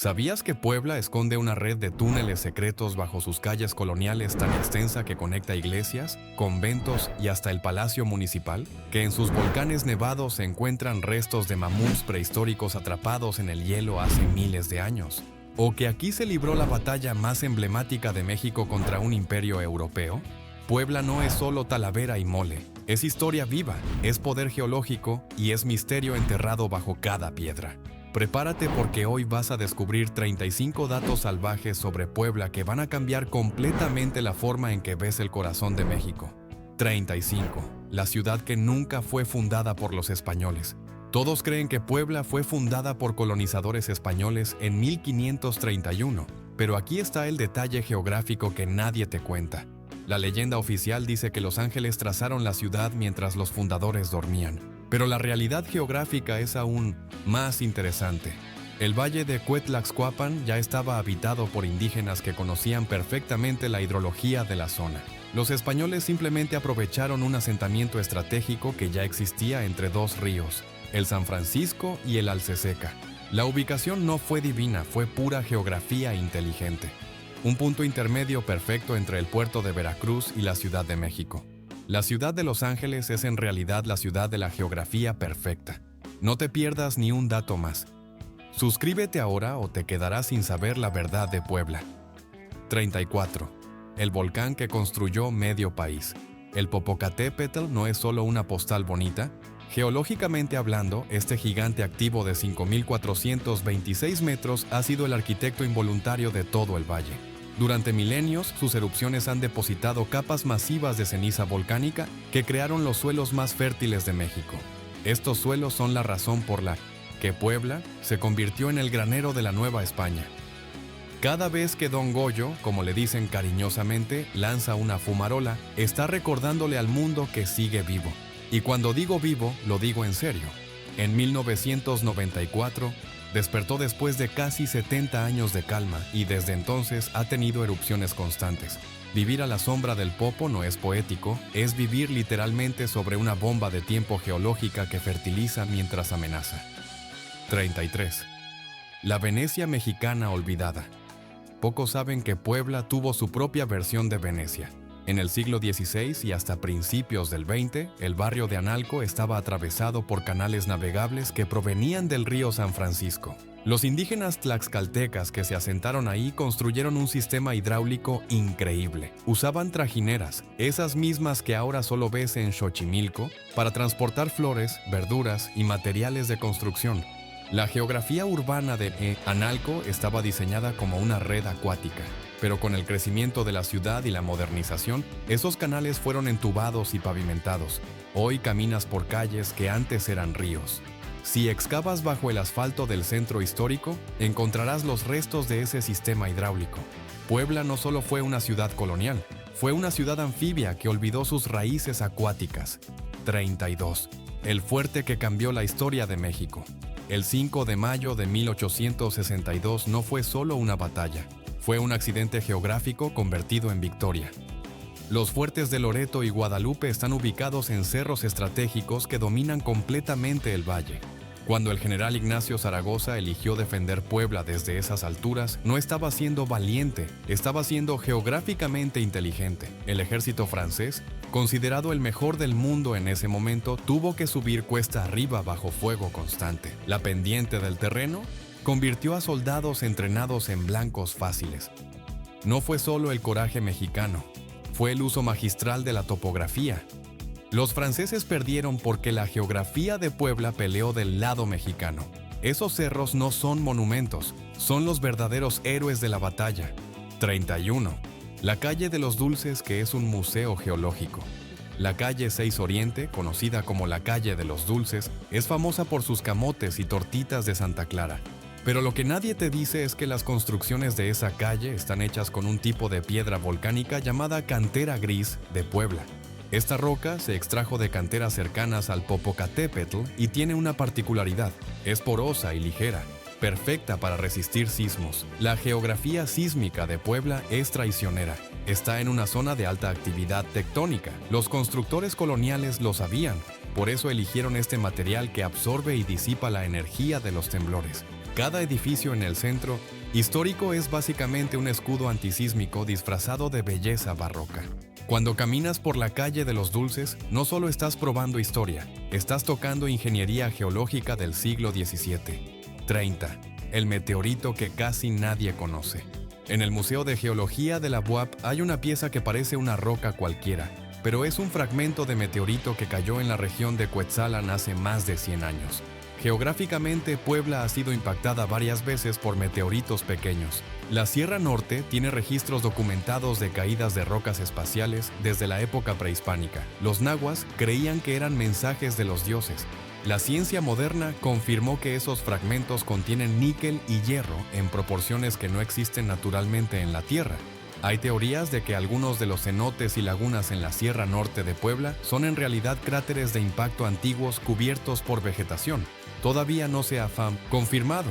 ¿Sabías que Puebla esconde una red de túneles secretos bajo sus calles coloniales tan extensa que conecta iglesias, conventos y hasta el Palacio Municipal? ¿Que en sus volcanes nevados se encuentran restos de mamuts prehistóricos atrapados en el hielo hace miles de años? ¿O que aquí se libró la batalla más emblemática de México contra un imperio europeo? Puebla no es solo Talavera y mole, es historia viva, es poder geológico y es misterio enterrado bajo cada piedra. Prepárate porque hoy vas a descubrir 35 datos salvajes sobre Puebla que van a cambiar completamente la forma en que ves el corazón de México. 35. La ciudad que nunca fue fundada por los españoles. Todos creen que Puebla fue fundada por colonizadores españoles en 1531, pero aquí está el detalle geográfico que nadie te cuenta. La leyenda oficial dice que los ángeles trazaron la ciudad mientras los fundadores dormían. Pero la realidad geográfica es aún más interesante. El valle de Cuetlaxcuapan ya estaba habitado por indígenas que conocían perfectamente la hidrología de la zona. Los españoles simplemente aprovecharon un asentamiento estratégico que ya existía entre dos ríos, el San Francisco y el Alceseca. La ubicación no fue divina, fue pura geografía inteligente. Un punto intermedio perfecto entre el puerto de Veracruz y la Ciudad de México. La ciudad de Los Ángeles es en realidad la ciudad de la geografía perfecta. No te pierdas ni un dato más. Suscríbete ahora o te quedarás sin saber la verdad de Puebla. 34. El volcán que construyó medio país. El Popocatépetl no es solo una postal bonita. Geológicamente hablando, este gigante activo de 5.426 metros ha sido el arquitecto involuntario de todo el valle. Durante milenios, sus erupciones han depositado capas masivas de ceniza volcánica que crearon los suelos más fértiles de México. Estos suelos son la razón por la que Puebla se convirtió en el granero de la Nueva España. Cada vez que Don Goyo, como le dicen cariñosamente, lanza una fumarola, está recordándole al mundo que sigue vivo. Y cuando digo vivo, lo digo en serio. En 1994, despertó después de casi 70 años de calma y desde entonces ha tenido erupciones constantes. Vivir a la sombra del Popo no es poético, es vivir literalmente sobre una bomba de tiempo geológica que fertiliza mientras amenaza. 33. La Venecia mexicana olvidada. Pocos saben que Puebla tuvo su propia versión de Venecia. En el siglo XVI y hasta principios del XX, el barrio de Analco estaba atravesado por canales navegables que provenían del río San Francisco. Los indígenas tlaxcaltecas que se asentaron ahí construyeron un sistema hidráulico increíble. Usaban trajineras, esas mismas que ahora solo ves en Xochimilco, para transportar flores, verduras y materiales de construcción. La geografía urbana de Analco estaba diseñada como una red acuática. Pero con el crecimiento de la ciudad y la modernización, esos canales fueron entubados y pavimentados. Hoy caminas por calles que antes eran ríos. Si excavas bajo el asfalto del centro histórico, encontrarás los restos de ese sistema hidráulico. Puebla no solo fue una ciudad colonial, fue una ciudad anfibia que olvidó sus raíces acuáticas. 32. El fuerte que cambió la historia de México. El 5 de mayo de 1862 no fue solo una batalla. Fue un accidente geográfico convertido en victoria. Los fuertes de Loreto y Guadalupe están ubicados en cerros estratégicos que dominan completamente el valle. Cuando el general Ignacio Zaragoza eligió defender Puebla desde esas alturas, no estaba siendo valiente, estaba siendo geográficamente inteligente. El ejército francés, considerado el mejor del mundo en ese momento, tuvo que subir cuesta arriba bajo fuego constante. La pendiente del terreno convirtió a soldados entrenados en blancos fáciles. No fue solo el coraje mexicano, fue el uso magistral de la topografía. Los franceses perdieron porque la geografía de Puebla peleó del lado mexicano. Esos cerros no son monumentos, son los verdaderos héroes de la batalla. 31. La calle de los Dulces, que es un museo geológico. La calle 6 Oriente, conocida como la calle de los Dulces, es famosa por sus camotes y tortitas de Santa Clara. Pero lo que nadie te dice es que las construcciones de esa calle están hechas con un tipo de piedra volcánica llamada cantera gris de Puebla. Esta roca se extrajo de canteras cercanas al Popocatépetl y tiene una particularidad: es porosa y ligera, perfecta para resistir sismos. La geografía sísmica de Puebla es traicionera. Está en una zona de alta actividad tectónica. Los constructores coloniales lo sabían. Por eso eligieron este material que absorbe y disipa la energía de los temblores. Cada edificio en el centro histórico es básicamente un escudo antisísmico disfrazado de belleza barroca. Cuando caminas por la calle de los Dulces, no solo estás probando historia, estás tocando ingeniería geológica del siglo XVII. 30. El meteorito que casi nadie conoce. En el Museo de Geología de la UAP hay una pieza que parece una roca cualquiera, pero es un fragmento de meteorito que cayó en la región de Cuetzalan hace más de 100 años. Geográficamente, Puebla ha sido impactada varias veces por meteoritos pequeños. La Sierra Norte tiene registros documentados de caídas de rocas espaciales desde la época prehispánica. Los nahuas creían que eran mensajes de los dioses. La ciencia moderna confirmó que esos fragmentos contienen níquel y hierro en proporciones que no existen naturalmente en la Tierra. Hay teorías de que algunos de los cenotes y lagunas en la Sierra Norte de Puebla son en realidad cráteres de impacto antiguos cubiertos por vegetación. Todavía no se ha confirmado,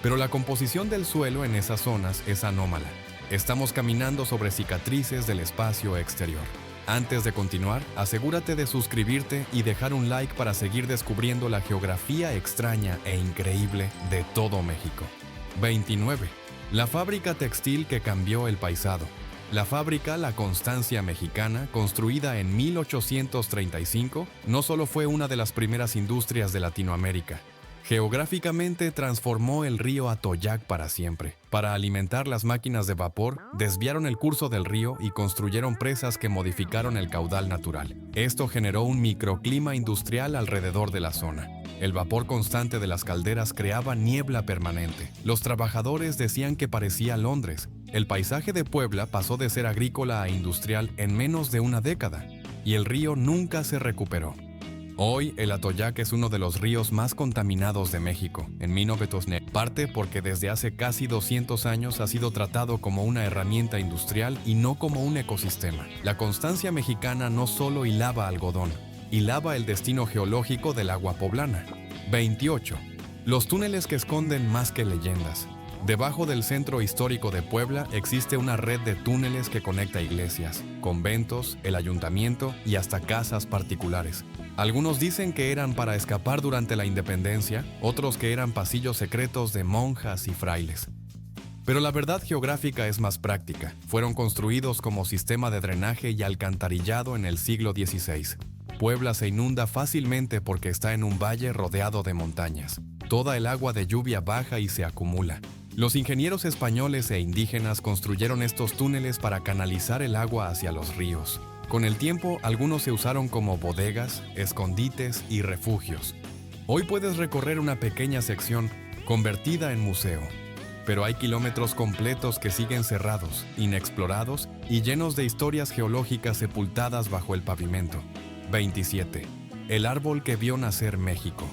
pero la composición del suelo en esas zonas es anómala. Estamos caminando sobre cicatrices del espacio exterior. Antes de continuar, asegúrate de suscribirte y dejar un like para seguir descubriendo la geografía extraña e increíble de todo México. 29. La fábrica textil que cambió el paisado. La fábrica La Constancia Mexicana, construida en 1835, no solo fue una de las primeras industrias de Latinoamérica. Geográficamente transformó el río Atoyac para siempre. Para alimentar las máquinas de vapor, desviaron el curso del río y construyeron presas que modificaron el caudal natural. Esto generó un microclima industrial alrededor de la zona. El vapor constante de las calderas creaba niebla permanente. Los trabajadores decían que parecía Londres. El paisaje de Puebla pasó de ser agrícola a industrial en menos de una década, y el río nunca se recuperó. Hoy, el Atoyac es uno de los ríos más contaminados de México, en 1900, parte porque desde hace casi 200 años ha sido tratado como una herramienta industrial y no como un ecosistema. La Constancia Mexicana no solo hilaba algodón, hilaba el destino geológico del agua poblana. 28. Los túneles que esconden más que leyendas. Debajo del centro histórico de Puebla existe una red de túneles que conecta iglesias, conventos, el ayuntamiento y hasta casas particulares. Algunos dicen que eran para escapar durante la independencia, otros que eran pasillos secretos de monjas y frailes. Pero la verdad geográfica es más práctica. Fueron construidos como sistema de drenaje y alcantarillado en el siglo XVI. Puebla se inunda fácilmente porque está en un valle rodeado de montañas. Toda el agua de lluvia baja y se acumula. Los ingenieros españoles e indígenas construyeron estos túneles para canalizar el agua hacia los ríos. Con el tiempo, algunos se usaron como bodegas, escondites y refugios. Hoy puedes recorrer una pequeña sección convertida en museo, pero hay kilómetros completos que siguen cerrados, inexplorados y llenos de historias geológicas sepultadas bajo el pavimento. 27. El árbol que vio nacer México.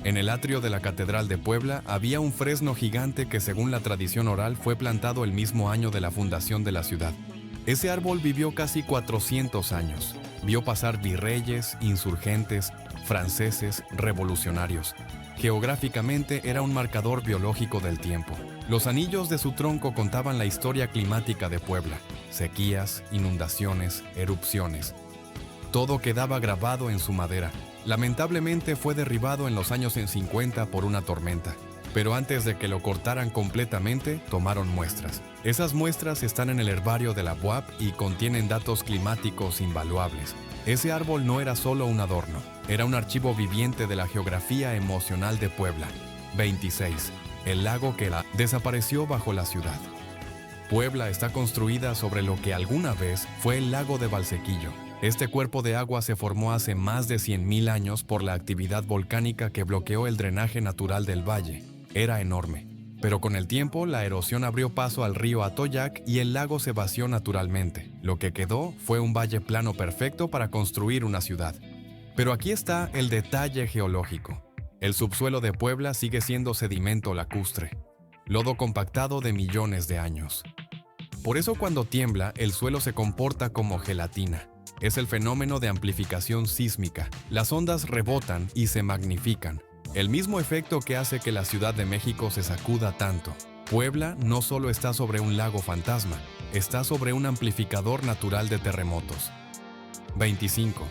En el atrio de la Catedral de Puebla había un fresno gigante que, según la tradición oral, fue plantado el mismo año de la fundación de la ciudad. Ese árbol vivió casi 400 años. Vio pasar virreyes, insurgentes, franceses, revolucionarios. Geográficamente era un marcador biológico del tiempo. Los anillos de su tronco contaban la historia climática de Puebla: sequías, inundaciones, erupciones. Todo quedaba grabado en su madera. Lamentablemente fue derribado en los años 50 por una tormenta. Pero antes de que lo cortaran completamente, tomaron muestras. Esas muestras están en el herbario de la UAP y contienen datos climáticos invaluables. Ese árbol no era solo un adorno, era un archivo viviente de la geografía emocional de Puebla. 26. El lago que desapareció bajo la ciudad. Puebla está construida sobre lo que alguna vez fue el lago de Valsequillo. Este cuerpo de agua se formó hace más de 100.000 años por la actividad volcánica que bloqueó el drenaje natural del valle. Era enorme, pero con el tiempo la erosión abrió paso al río Atoyac y el lago se vació naturalmente. Lo que quedó fue un valle plano perfecto para construir una ciudad. Pero aquí está el detalle geológico. El subsuelo de Puebla sigue siendo sedimento lacustre, lodo compactado de millones de años. Por eso cuando tiembla, el suelo se comporta como gelatina. Es el fenómeno de amplificación sísmica. Las ondas rebotan y se magnifican. El mismo efecto que hace que la Ciudad de México se sacuda tanto. Puebla no solo está sobre un lago fantasma, está sobre un amplificador natural de terremotos. 25.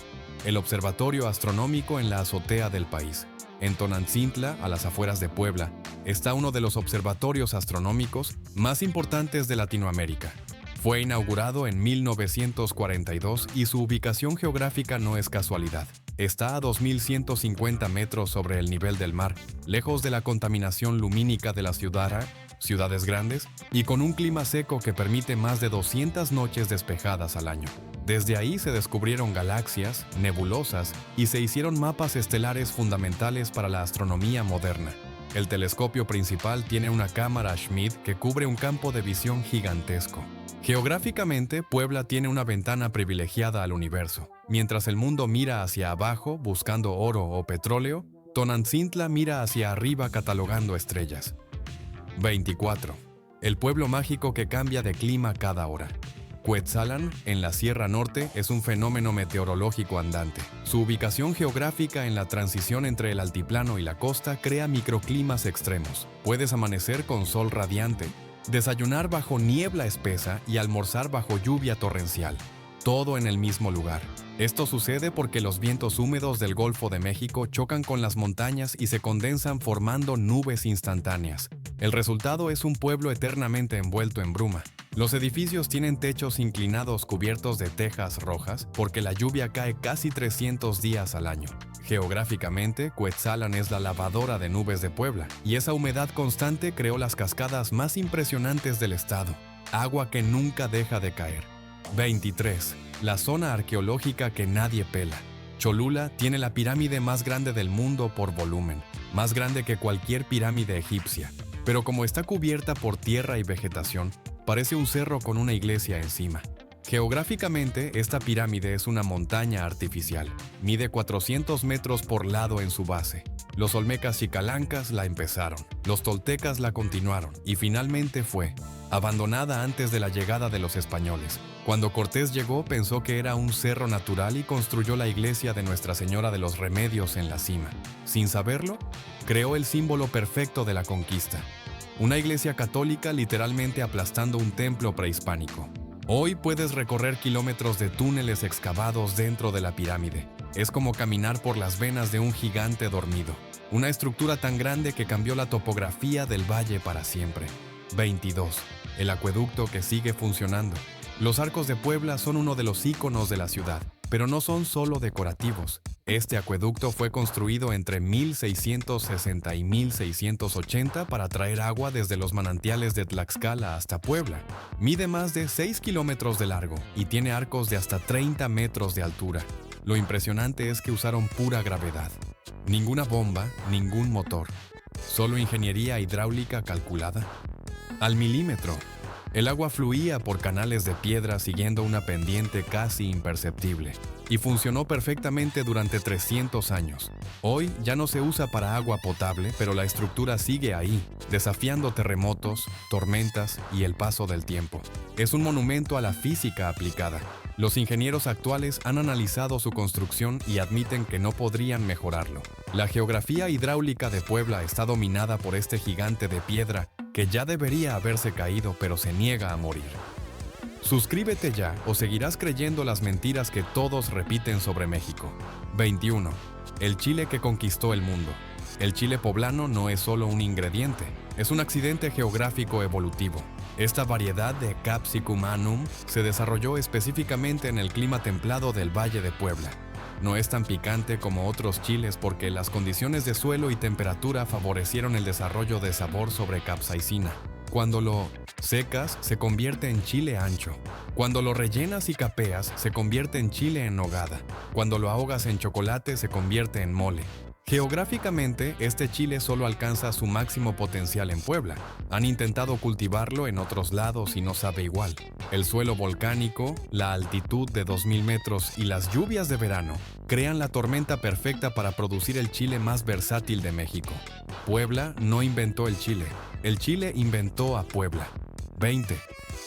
El observatorio astronómico en la azotea del país. En Tonantzintla, a las afueras de Puebla, está uno de los observatorios astronómicos más importantes de Latinoamérica. Fue inaugurado en 1942 y su ubicación geográfica no es casualidad. Está a 2.150 metros sobre el nivel del mar, lejos de la contaminación lumínica de la ciudades grandes, y con un clima seco que permite más de 200 noches despejadas al año. Desde ahí se descubrieron galaxias, nebulosas y se hicieron mapas estelares fundamentales para la astronomía moderna. El telescopio principal tiene una cámara Schmidt que cubre un campo de visión gigantesco. Geográficamente, Puebla tiene una ventana privilegiada al universo. Mientras el mundo mira hacia abajo buscando oro o petróleo, Tonantzintla mira hacia arriba catalogando estrellas. 24. El pueblo mágico que cambia de clima cada hora. Cuetzalan, en la Sierra Norte, es un fenómeno meteorológico andante. Su ubicación geográfica en la transición entre el altiplano y la costa crea microclimas extremos. Puedes amanecer con sol radiante, desayunar bajo niebla espesa y almorzar bajo lluvia torrencial. Todo en el mismo lugar. Esto sucede porque los vientos húmedos del Golfo de México chocan con las montañas y se condensan formando nubes instantáneas. El resultado es un pueblo eternamente envuelto en bruma. Los edificios tienen techos inclinados cubiertos de tejas rojas porque la lluvia cae casi 300 días al año. Geográficamente, Cuetzalan es la lavadora de nubes de Puebla, y esa humedad constante creó las cascadas más impresionantes del estado. Agua que nunca deja de caer. 23. La zona arqueológica que nadie pela. Cholula tiene la pirámide más grande del mundo por volumen, más grande que cualquier pirámide egipcia. Pero como está cubierta por tierra y vegetación, parece un cerro con una iglesia encima. Geográficamente, esta pirámide es una montaña artificial. Mide 400 metros por lado en su base. Los olmecas xicalancas la empezaron, los toltecas la continuaron y finalmente fue abandonada antes de la llegada de los españoles. Cuando Cortés llegó, pensó que era un cerro natural y construyó la iglesia de Nuestra Señora de los Remedios en la cima. Sin saberlo, creó el símbolo perfecto de la conquista. Una iglesia católica literalmente aplastando un templo prehispánico. Hoy puedes recorrer kilómetros de túneles excavados dentro de la pirámide. Es como caminar por las venas de un gigante dormido. Una estructura tan grande que cambió la topografía del valle para siempre. 22. El acueducto que sigue funcionando. Los arcos de Puebla son uno de los íconos de la ciudad, pero no son solo decorativos. Este acueducto fue construido entre 1660 y 1680 para traer agua desde los manantiales de Tlaxcala hasta Puebla. Mide más de 6 kilómetros de largo y tiene arcos de hasta 30 metros de altura. Lo impresionante es que usaron pura gravedad. Ninguna bomba, ningún motor. Solo ingeniería hidráulica calculada al milímetro. El agua fluía por canales de piedra siguiendo una pendiente casi imperceptible y funcionó perfectamente durante 300 años. Hoy ya no se usa para agua potable, pero la estructura sigue ahí, desafiando terremotos, tormentas y el paso del tiempo. Es un monumento a la física aplicada. Los ingenieros actuales han analizado su construcción y admiten que no podrían mejorarlo. La geografía hidráulica de Puebla está dominada por este gigante de piedra que ya debería haberse caído, pero se niega a morir. Suscríbete ya o seguirás creyendo las mentiras que todos repiten sobre México. 21. El chile que conquistó el mundo. El chile poblano no es solo un ingrediente, es un accidente geográfico evolutivo. Esta variedad de Capsicum annum se desarrolló específicamente en el clima templado del Valle de Puebla. No es tan picante como otros chiles porque las condiciones de suelo y temperatura favorecieron el desarrollo de sabor sobre capsaicina. Cuando lo secas, se convierte en chile ancho. Cuando lo rellenas y capeas, se convierte en chile en nogada. Cuando lo ahogas en chocolate, se convierte en mole. Geográficamente, este chile solo alcanza su máximo potencial en Puebla. Han intentado cultivarlo en otros lados y no sabe igual. El suelo volcánico, la altitud de 2000 metros y las lluvias de verano crean la tormenta perfecta para producir el chile más versátil de México. Puebla no inventó el chile inventó a Puebla. 20.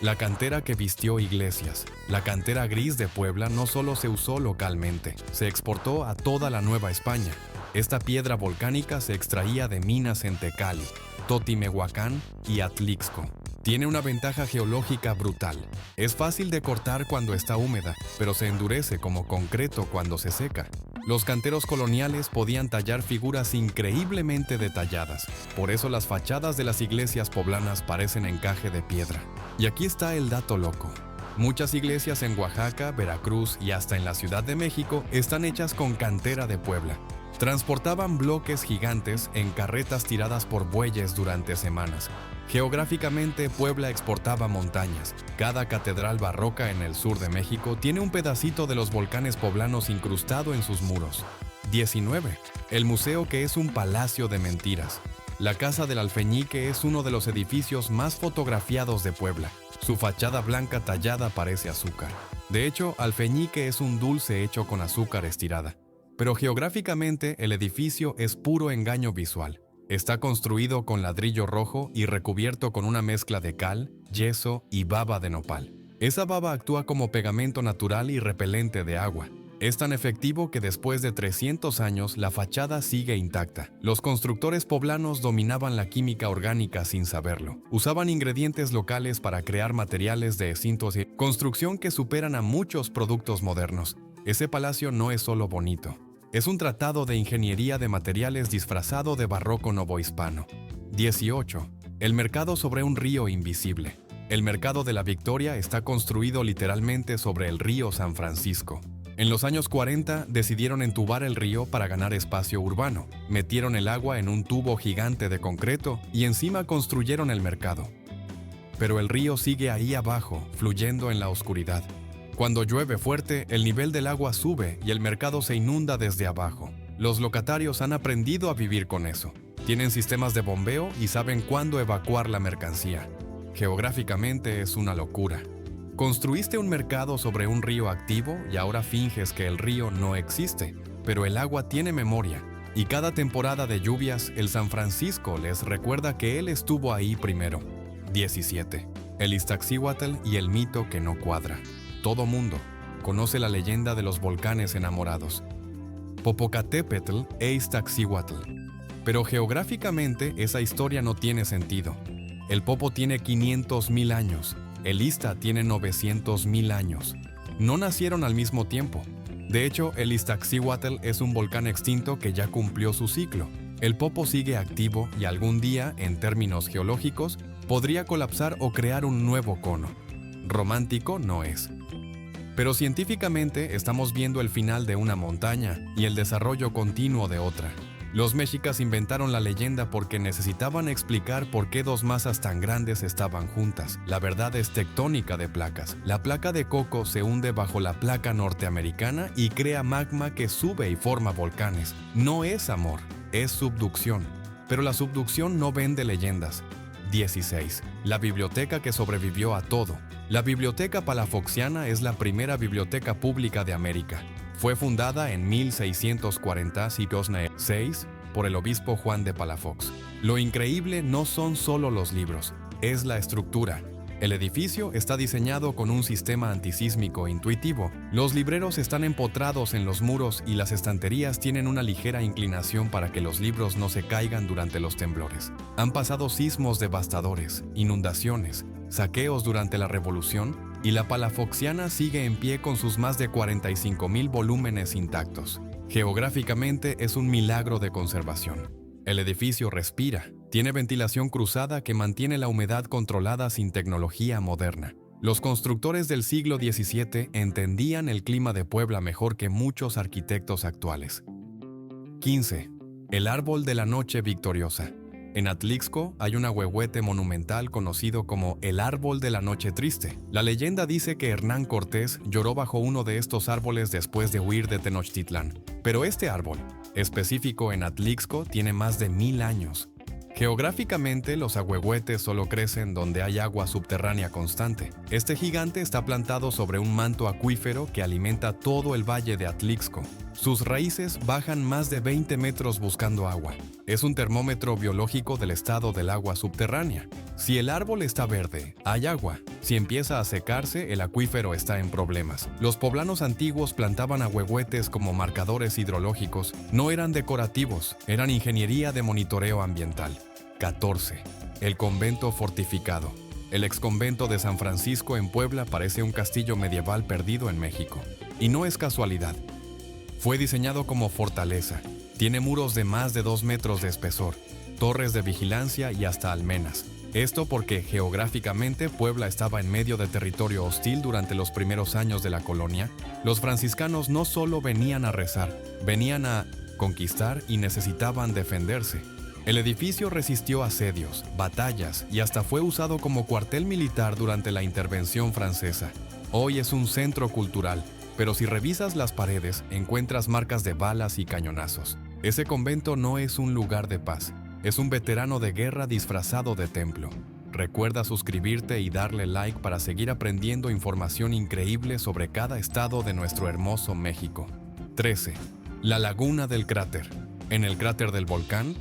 La cantera que vistió iglesias. La cantera gris de Puebla no solo se usó localmente, se exportó a toda la Nueva España. Esta piedra volcánica se extraía de minas en Tecali, Totimehuacán y Atlixco. Tiene una ventaja geológica brutal. Es fácil de cortar cuando está húmeda, pero se endurece como concreto cuando se seca. Los canteros coloniales podían tallar figuras increíblemente detalladas, por eso las fachadas de las iglesias poblanas parecen encaje de piedra. Y aquí está el dato loco. Muchas iglesias en Oaxaca, Veracruz y hasta en la Ciudad de México están hechas con cantera de Puebla. Transportaban bloques gigantes en carretas tiradas por bueyes durante semanas. Geográficamente, Puebla exportaba montañas. Cada catedral barroca en el sur de México tiene un pedacito de los volcanes poblanos incrustado en sus muros. 19. El museo, que es un palacio de mentiras. La Casa del Alfeñique es uno de los edificios más fotografiados de Puebla. Su fachada blanca tallada parece azúcar. De hecho, alfeñique es un dulce hecho con azúcar estirada. Pero geográficamente, el edificio es puro engaño visual. Está construido con ladrillo rojo y recubierto con una mezcla de cal, yeso y baba de nopal. Esa baba actúa como pegamento natural y repelente de agua. Es tan efectivo que después de 300 años la fachada sigue intacta. Los constructores poblanos dominaban la química orgánica sin saberlo. Usaban ingredientes locales para crear materiales de cintos y construcción que superan a muchos productos modernos. Ese palacio no es solo bonito. Es un tratado de ingeniería de materiales disfrazado de barroco novohispano. 18. El mercado sobre un río invisible. El mercado de la Victoria está construido literalmente sobre el río San Francisco. En los años 40 decidieron entubar el río para ganar espacio urbano. Metieron el agua en un tubo gigante de concreto y encima construyeron el mercado. Pero el río sigue ahí abajo, fluyendo en la oscuridad. Cuando llueve fuerte, el nivel del agua sube y el mercado se inunda desde abajo. Los locatarios han aprendido a vivir con eso. Tienen sistemas de bombeo y saben cuándo evacuar la mercancía. Geográficamente es una locura. Construiste un mercado sobre un río activo y ahora finges que el río no existe, pero el agua tiene memoria. Y cada temporada de lluvias, el San Francisco les recuerda que él estuvo ahí primero. 17. El Iztaccíhuatl y el mito que no cuadra. Todo mundo conoce la leyenda de los volcanes enamorados. Popocatépetl e Iztaccíhuatl. Pero geográficamente esa historia no tiene sentido. El Popo tiene 500,000 años. El Izta tiene 900,000 años. No nacieron al mismo tiempo. De hecho, el Iztaccíhuatl es un volcán extinto que ya cumplió su ciclo. El Popo sigue activo y algún día, en términos geológicos, podría colapsar o crear un nuevo cono. Romántico no es. Pero científicamente estamos viendo el final de una montaña y el desarrollo continuo de otra. Los mexicas inventaron la leyenda porque necesitaban explicar por qué dos masas tan grandes estaban juntas. La verdad es tectónica de placas. La placa de Coco se hunde bajo la placa norteamericana y crea magma que sube y forma volcanes. No es amor, es subducción. Pero la subducción no vende leyendas. 16. La biblioteca que sobrevivió a todo. La Biblioteca Palafoxiana es la primera biblioteca pública de América. Fue fundada en 1646 por el obispo Juan de Palafox. Lo increíble no son solo los libros, es la estructura. El edificio está diseñado con un sistema antisísmico intuitivo. Los libreros están empotrados en los muros y las estanterías tienen una ligera inclinación para que los libros no se caigan durante los temblores. Han pasado sismos devastadores, inundaciones, saqueos durante la Revolución, y la Palafoxiana sigue en pie con sus más de 45,000 volúmenes intactos. Geográficamente es un milagro de conservación. El edificio respira, tiene ventilación cruzada que mantiene la humedad controlada sin tecnología moderna. Los constructores del siglo XVII entendían el clima de Puebla mejor que muchos arquitectos actuales. 15. El árbol de la noche victoriosa. En Atlixco hay un ahuehuete monumental conocido como el Árbol de la Noche Triste. La leyenda dice que Hernán Cortés lloró bajo uno de estos árboles después de huir de Tenochtitlán. Pero este árbol, específico en Atlixco, tiene más de 1000 años. Geográficamente, los ahuehuetes solo crecen donde hay agua subterránea constante. Este gigante está plantado sobre un manto acuífero que alimenta todo el valle de Atlixco. Sus raíces bajan más de 20 metros buscando agua. Es un termómetro biológico del estado del agua subterránea. Si el árbol está verde, hay agua. Si empieza a secarse, el acuífero está en problemas. Los poblanos antiguos plantaban ahuehuetes como marcadores hidrológicos. No eran decorativos, eran ingeniería de monitoreo ambiental. 14. El convento fortificado. El exconvento de San Francisco en Puebla parece un castillo medieval perdido en México. Y no es casualidad. Fue diseñado como fortaleza. Tiene muros de más de 2 metros de espesor, torres de vigilancia y hasta almenas. Esto porque geográficamente Puebla estaba en medio de territorio hostil durante los primeros años de la colonia. Los franciscanos no solo venían a rezar, venían a conquistar y necesitaban defenderse. El edificio resistió asedios, batallas y hasta fue usado como cuartel militar durante la intervención francesa. Hoy es un centro cultural, pero si revisas las paredes encuentras marcas de balas y cañonazos. Ese convento no es un lugar de paz, es un veterano de guerra disfrazado de templo. Recuerda suscribirte y darle like para seguir aprendiendo información increíble sobre cada estado de nuestro hermoso México. 13. La laguna del cráter. En el cráter del volcán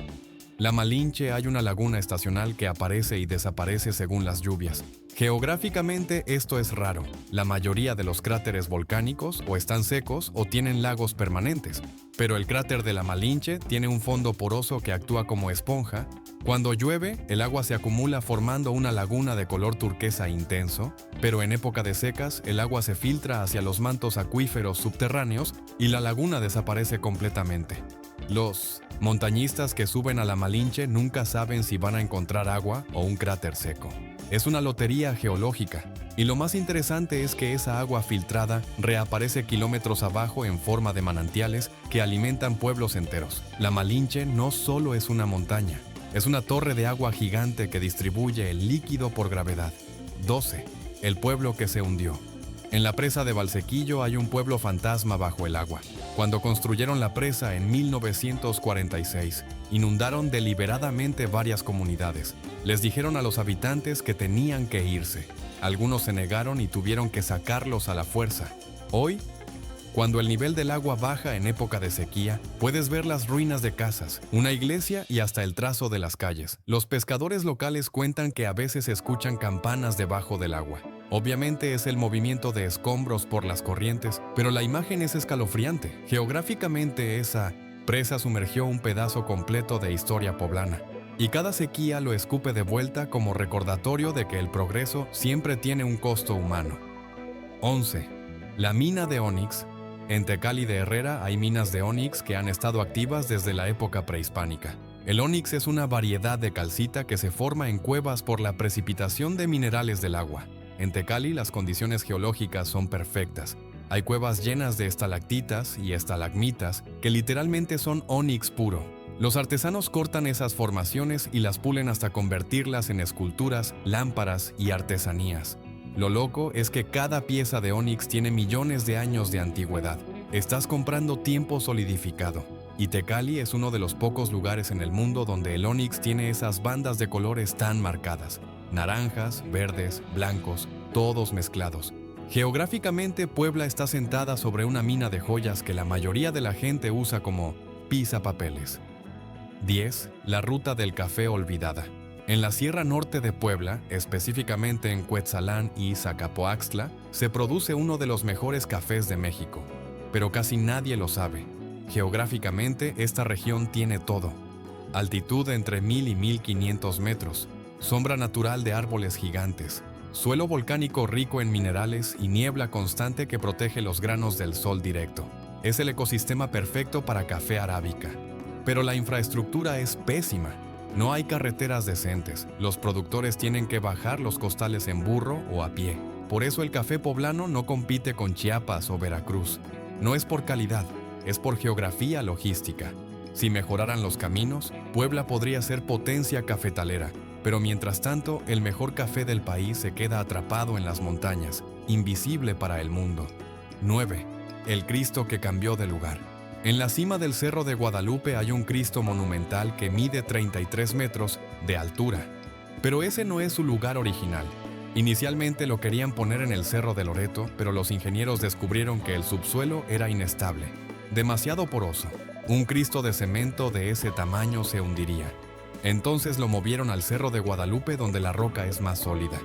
La Malinche hay una laguna estacional que aparece y desaparece según las lluvias. Geográficamente esto es raro. La mayoría de los cráteres volcánicos o están secos o tienen lagos permanentes, pero el cráter de La Malinche tiene un fondo poroso que actúa como esponja. Cuando llueve, el agua se acumula formando una laguna de color turquesa intenso, pero en época de secas, el agua se filtra hacia los mantos acuíferos subterráneos y la laguna desaparece completamente. Los montañistas que suben a La Malinche nunca saben si van a encontrar agua o un cráter seco. Es una lotería geológica, y lo más interesante es que esa agua filtrada reaparece kilómetros abajo en forma de manantiales que alimentan pueblos enteros. La Malinche no solo es una montaña, es una torre de agua gigante que distribuye el líquido por gravedad. 12. El pueblo que se hundió. En la presa de Valsequillo hay un pueblo fantasma bajo el agua. Cuando construyeron la presa en 1946, inundaron deliberadamente varias comunidades. Les dijeron a los habitantes que tenían que irse. Algunos se negaron y tuvieron que sacarlos a la fuerza. Hoy, cuando el nivel del agua baja en época de sequía, puedes ver las ruinas de casas, una iglesia y hasta el trazo de las calles. Los pescadores locales cuentan que a veces escuchan campanas debajo del agua. Obviamente es el movimiento de escombros por las corrientes, pero la imagen es escalofriante. Geográficamente esa presa sumergió un pedazo completo de historia poblana, y cada sequía lo escupe de vuelta como recordatorio de que el progreso siempre tiene un costo humano. 11. La mina de ónix. En Tecali de Herrera hay minas de ónix que han estado activas desde la época prehispánica. El ónix es una variedad de calcita que se forma en cuevas por la precipitación de minerales del agua. En Tecali las condiciones geológicas son perfectas. Hay cuevas llenas de estalactitas y estalagmitas que literalmente son ónix puro. Los artesanos cortan esas formaciones y las pulen hasta convertirlas en esculturas, lámparas y artesanías. Lo loco es que cada pieza de ónix tiene millones de años de antigüedad. Estás comprando tiempo solidificado. Y Tecali es uno de los pocos lugares en el mundo donde el ónix tiene esas bandas de colores tan marcadas. Naranjas, verdes, blancos, todos mezclados. Geográficamente, Puebla está sentada sobre una mina de joyas que la mayoría de la gente usa como pisapapeles. 10. La ruta del café olvidada. En la Sierra Norte de Puebla, específicamente en Cuetzalán y Zacapoaxtla, se produce uno de los mejores cafés de México, pero casi nadie lo sabe. Geográficamente, esta región tiene todo. Altitud entre 1000 y 1500 metros, sombra natural de árboles gigantes, suelo volcánico rico en minerales y niebla constante que protege los granos del sol directo. Es el ecosistema perfecto para café arábica. Pero la infraestructura es pésima. No hay carreteras decentes. Los productores tienen que bajar los costales en burro o a pie. Por eso el café poblano no compite con Chiapas o Veracruz. No es por calidad, es por geografía logística. Si mejoraran los caminos, Puebla podría ser potencia cafetalera. Pero mientras tanto, el mejor café del país se queda atrapado en las montañas, invisible para el mundo. 9. El Cristo que cambió de lugar. En la cima del Cerro de Guadalupe hay un Cristo monumental que mide 33 metros de altura. Pero ese no es su lugar original. Inicialmente lo querían poner en el Cerro de Loreto, pero los ingenieros descubrieron que el subsuelo era inestable, demasiado poroso. Un Cristo de cemento de ese tamaño se hundiría. Entonces lo movieron al Cerro de Guadalupe, donde la roca es más sólida.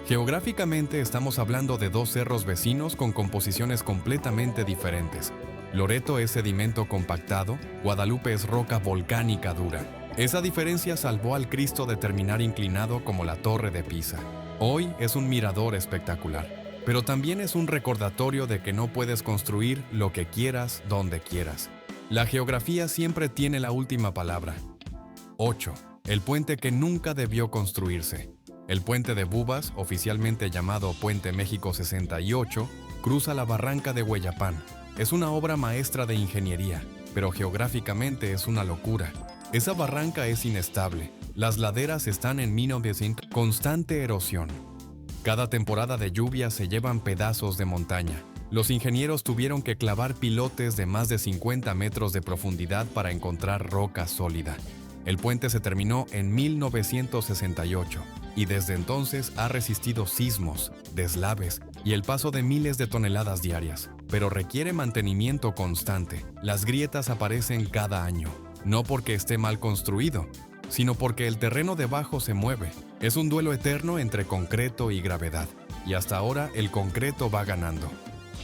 Geográficamente estamos hablando de dos cerros vecinos con composiciones completamente diferentes. Loreto es sedimento compactado, Guadalupe es roca volcánica dura. Esa diferencia salvó al Cristo de terminar inclinado como la Torre de Pisa. Hoy es un mirador espectacular. pero también es un recordatorio de que no puedes construir lo que quieras donde quieras. La geografía siempre tiene la última palabra. 8. El puente que nunca debió construirse. El puente de Bubas, oficialmente llamado Puente México 68, cruza la barranca de Hueyapán. Es una obra maestra de ingeniería, pero geográficamente es una locura. Esa barranca es inestable. Las laderas están en constante erosión. Cada temporada de lluvia se llevan pedazos de montaña. Los ingenieros tuvieron que clavar pilotes de más de 50 metros de profundidad para encontrar roca sólida. El puente se terminó en 1968 y desde entonces ha resistido sismos, deslaves y el paso de miles de toneladas diarias, pero requiere mantenimiento constante. Las grietas aparecen cada año, no porque esté mal construido, sino porque el terreno debajo se mueve. Es un duelo eterno entre concreto y gravedad, y hasta ahora el concreto va ganando.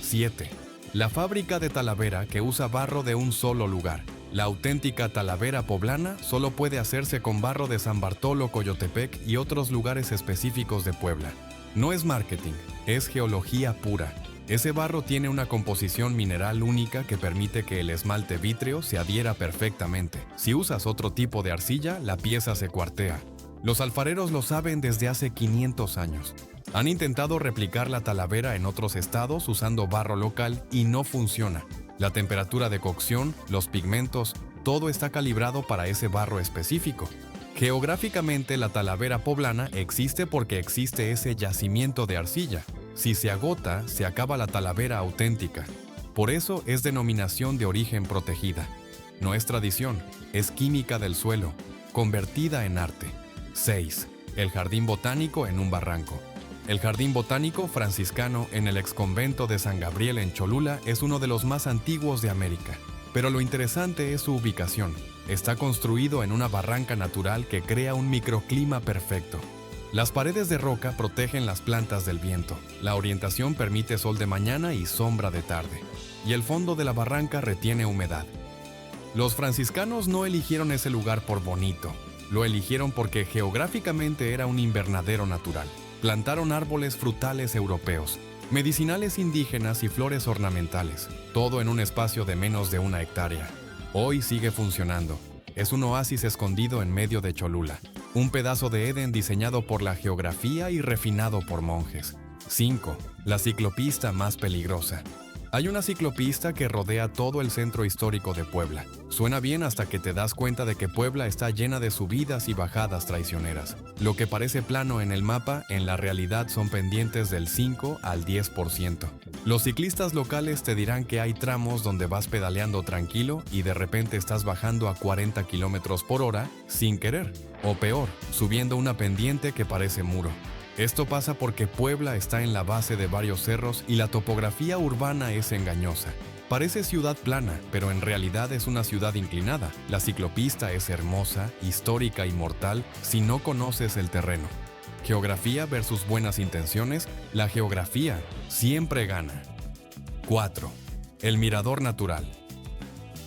7. La fábrica de Talavera que usa barro de un solo lugar. La auténtica Talavera poblana solo puede hacerse con barro de San Bartolo, Coyotepec y otros lugares específicos de Puebla. No es marketing, es geología pura. Ese barro tiene una composición mineral única que permite que el esmalte vítreo se adhiera perfectamente. Si usas otro tipo de arcilla, la pieza se cuartea. Los alfareros lo saben desde hace 500 años. Han intentado replicar la Talavera en otros estados usando barro local y no funciona. La temperatura de cocción, los pigmentos, todo está calibrado para ese barro específico. Geográficamente, la Talavera poblana existe porque existe ese yacimiento de arcilla. Si se agota, se acaba la Talavera auténtica. Por eso es denominación de origen protegida. No es tradición, es química del suelo, convertida en arte. 6. El Jardín Botánico en un barranco. El Jardín Botánico franciscano en el exconvento de San Gabriel en Cholula es uno de los más antiguos de América. Pero lo interesante es su ubicación. Está construido en una barranca natural que crea un microclima perfecto. Las paredes de roca protegen las plantas del viento. La orientación permite sol de mañana y sombra de tarde. Y el fondo de la barranca retiene humedad. Los franciscanos no eligieron ese lugar por bonito. Lo eligieron porque geográficamente era un invernadero natural. Plantaron árboles frutales europeos, medicinales indígenas y flores ornamentales, todo en un espacio de menos de 1 hectárea. Hoy sigue funcionando. Es un oasis escondido en medio de Cholula. Un pedazo de Edén diseñado por la geografía y refinado por monjes. 5. La ciclopista más peligrosa. Hay una ciclopista que rodea todo el centro histórico de Puebla. Suena bien hasta que te das cuenta de que Puebla está llena de subidas y bajadas traicioneras. Lo que parece plano en el mapa, en la realidad son pendientes del 5 al 10%. Los ciclistas locales te dirán que hay tramos donde vas pedaleando tranquilo y de repente estás bajando a 40 km por hora sin querer. O peor, subiendo una pendiente que parece muro. Esto pasa porque Puebla está en la base de varios cerros y la topografía urbana es engañosa. Parece ciudad plana, pero en realidad es una ciudad inclinada. La ciclopista es hermosa, histórica y mortal si no conoces el terreno. Geografía versus buenas intenciones, la geografía siempre gana. 4. El mirador natural.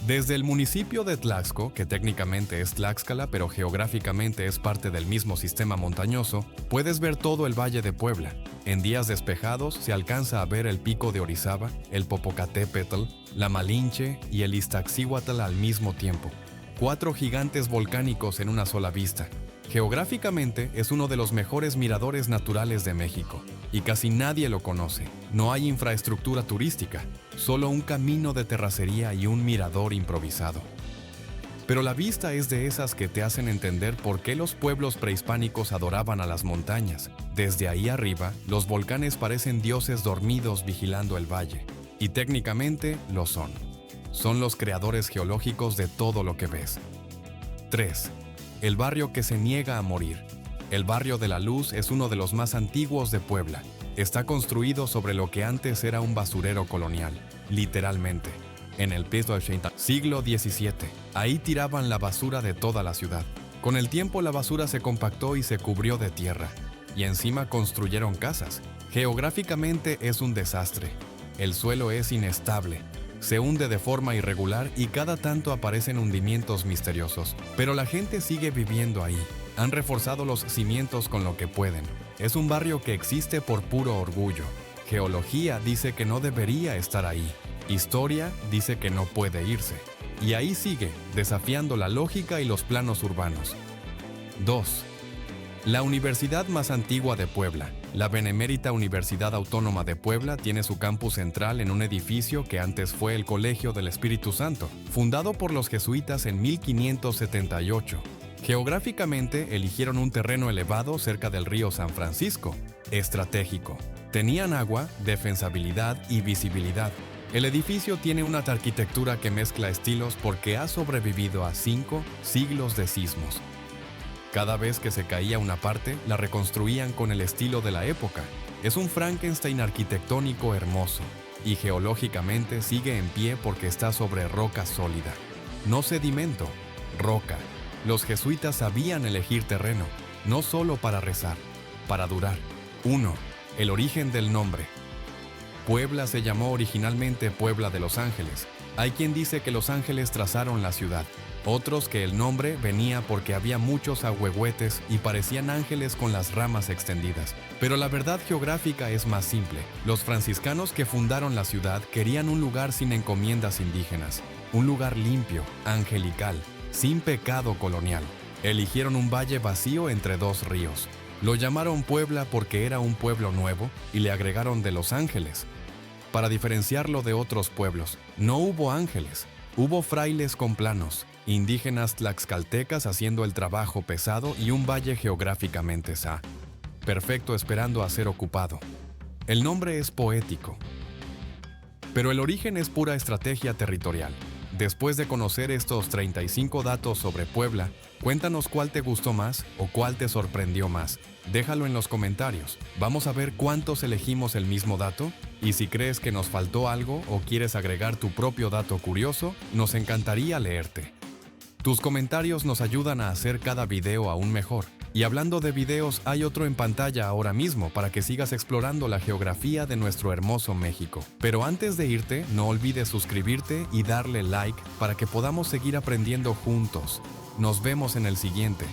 Desde el municipio de Tlaxco, que técnicamente es Tlaxcala, pero geográficamente es parte del mismo sistema montañoso, puedes ver todo el Valle de Puebla. En días despejados se alcanza a ver el Pico de Orizaba, el Popocatépetl, la Malinche y el Iztaccíhuatl al mismo tiempo. 4 gigantes volcánicos en una sola vista. Geográficamente es uno de los mejores miradores naturales de México, y casi nadie lo conoce. No hay infraestructura turística, solo un camino de terracería y un mirador improvisado. Pero la vista es de esas que te hacen entender por qué los pueblos prehispánicos adoraban a las montañas. Desde ahí arriba, los volcanes parecen dioses dormidos vigilando el valle, y técnicamente lo son. Son los creadores geológicos de todo lo que ves. 3. El barrio que se niega a morir. El barrio de la Luz es uno de los más antiguos de Puebla. Está construido sobre lo que antes era un basurero colonial, literalmente. En el siglo XVII, ahí tiraban la basura de toda la ciudad. Con el tiempo la basura se compactó y se cubrió de tierra, y encima construyeron casas. Geográficamente es un desastre. El suelo es inestable. Se hunde de forma irregular y cada tanto aparecen hundimientos misteriosos. Pero la gente sigue viviendo ahí. Han reforzado los cimientos con lo que pueden. Es un barrio que existe por puro orgullo. Geología dice que no debería estar ahí. Historia dice que no puede irse. Y ahí sigue, desafiando la lógica y los planos urbanos. 2. La universidad más antigua de Puebla, la Benemérita Universidad Autónoma de Puebla, tiene su campus central en un edificio que antes fue el Colegio del Espíritu Santo, fundado por los jesuitas en 1578. Geográficamente, eligieron un terreno elevado cerca del río San Francisco, estratégico. Tenían agua, defensabilidad y visibilidad. El edificio tiene una arquitectura que mezcla estilos porque ha sobrevivido a 5 siglos de sismos. Cada vez que se caía una parte, la reconstruían con el estilo de la época. Es un Frankenstein arquitectónico hermoso, y geológicamente sigue en pie porque está sobre roca sólida. No sedimento, roca. Los jesuitas sabían elegir terreno, no solo para rezar, para durar. 1. El origen del nombre. Puebla se llamó originalmente Puebla de Los Ángeles. Hay quien dice que los ángeles trazaron la ciudad. Otros que el nombre venía porque había muchos ahuehuetes y parecían ángeles con las ramas extendidas. Pero la verdad geográfica es más simple. Los franciscanos que fundaron la ciudad querían un lugar sin encomiendas indígenas, un lugar limpio, angelical, sin pecado colonial. Eligieron un valle vacío entre 2 ríos. Lo llamaron Puebla porque era un pueblo nuevo y le agregaron de Los Ángeles, para diferenciarlo de otros pueblos. No hubo ángeles, hubo frailes con planos, indígenas tlaxcaltecas haciendo el trabajo pesado y un valle geográficamente perfecto esperando a ser ocupado. El nombre es poético, pero el origen es pura estrategia territorial. Después de conocer estos 35 datos sobre Puebla, cuéntanos cuál te gustó más o cuál te sorprendió más. Déjalo en los comentarios. Vamos a ver cuántos elegimos el mismo dato, y si crees que nos faltó algo o quieres agregar tu propio dato curioso, nos encantaría leerte. Tus comentarios nos ayudan a hacer cada video aún mejor. Y hablando de videos, hay otro en pantalla ahora mismo para que sigas explorando la geografía de nuestro hermoso México. Pero antes de irte, no olvides suscribirte y darle like para que podamos seguir aprendiendo juntos. Nos vemos en el siguiente.